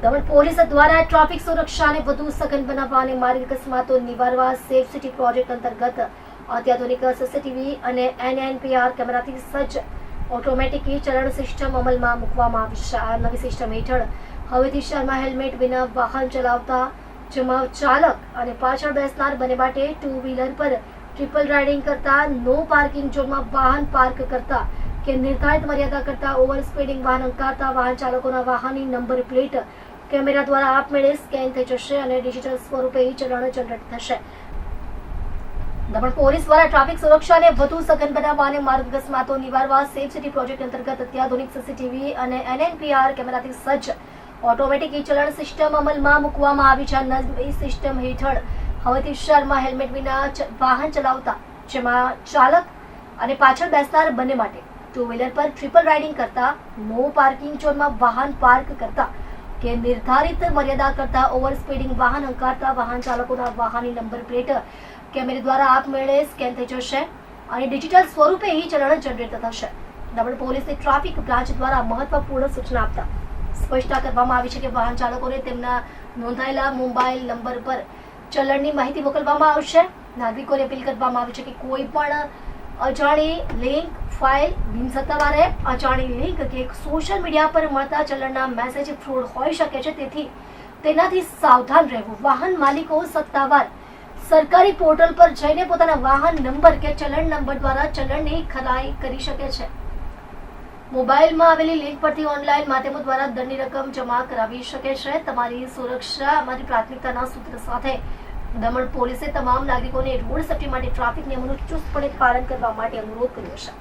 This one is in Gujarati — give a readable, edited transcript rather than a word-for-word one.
દમણ પોલીસ દ્વારા ટ્રાફિક સુરક્ષાને વધુ સઘન બનાવવા અને માર્ગ અકસ્માતો નિવારવા સેફ સિટી પ્રોજેક્ટ અંતર્ગત અત્યાધુનિક સીસીટીવી અને એનએનપીઆર કેમેરાથી સજ્જ ઓટોમેટિક ચલણ સિસ્ટમ અમલમાં મૂકવામાં આવી છે. આ નવી સિસ્ટમ હેઠળ હવેથી શહેરમાં હેલ્મેટ વિના વાહન ચલાવતા, જેમાં ચાલક અને પાછળ બેસનાર બંને માટે ટુ વ્હીલર પર ટ્રિપલ રાઇડિંગ કરતા, નો પાર્કિંગ ઝોનમાં વાહન પાર્ક કરતા કે નિર્ધારિત મર્યાદા કરતા ઓવર સ્પીડિંગ વાહન હંકારતા વાહન ચાલકોના વાહનની નંબર પ્લેટ કેમેરા દ્વારા આપમેળે સ્કેન થઈ જશે અને ડિજિટલ સ્વરૂપે ચલણ જનરેટ થશે. દમણ પોલીસ દ્વારા ટ્રાફિક સુરક્ષાને વધુ સઘન બનાવવા અને માર્ગ અકસ્માતો નિવારવા સેફ સિટી પ્રોજેક્ટ અંતર્ગત અત્યાધુનિક સીસીટીવી અને એનએનપીઆર કેમેરાથી સજ્જ ઓટોમેટિક ચલણ સિસ્ટમ અમલમાં મૂકવામાં આવી છે. નવી સિસ્ટમ હેઠળ હવેથી શહેરમાં હેલ્મેટ વિના વાહન ચલાવતા, જેમાં ચાલક અને પાછળ બેસનાર બંને માટે ટુ વ્હીલર પર ટ્રિપલ રાઇડિંગ કરતા, નો પાર્કિંગ ઝોનમાં વાહન પાર્ક કરતા કે નિર્ધારિત મર્યાદા કરતા ઓવર સ્પીડિંગ વાહન હંકારતા વાહન ચાલકોના વાહનની નંબર પ્લેટ કેમેરા દ્વારા આપમેળે સ્કેન થઈ જશે અને ડિજિટલ સ્વરૂપે ચલણ જનરેટ થશે. દમણ પોલીસની ટ્રાફિક બ્રાન્ચ દ્વારા મહત્વપૂર્ણ સૂચના આપતા સ્પષ્ટતા કરવામાં આવી છે કે વાહન ચાલકોને તેમના નોંધાયેલા મોબાઈલ નંબર પર ચલણની માહિતી મોકલવામાં આવશે. નાગરિકોને અપીલ કરવામાં આવી છે કે કોઈ પણ અજાણી લિંક, ફાઇલ, બિનસત્તાવાર એપ, અજાણી લિંક કે સોશિયલ મીડિયા પર મળતા ચલણના મેસેજ ફ્રોડ હોઈ શકે છે, તેથી તેનાથી સાવધાન રહેવું. વાહન માલિકો સત્તાવાર સરકારી પોર્ટલ પર જઈને પોતાના વાહન નંબર કે ચલણ નંબર દ્વારા ચલણની ખરાઈ કરી શકે છે. મોબાઈલમાં આવેલી લિંક પરથી ઓનલાઈન માધ્યમો દ્વારા દંડની રકમ જમા કરાવી શકે છે. તમારી સુરક્ષા અમારી પ્રાથમિકતાના સૂત્ર સાથે દમણ પોલીસે તમામ નાગરિકોને રોડ સેફ્ટી માટે ટ્રાફિક નિયમોનું ચુસ્તપણે પાલન કરવા માટે અનુરોધ કર્યો છે.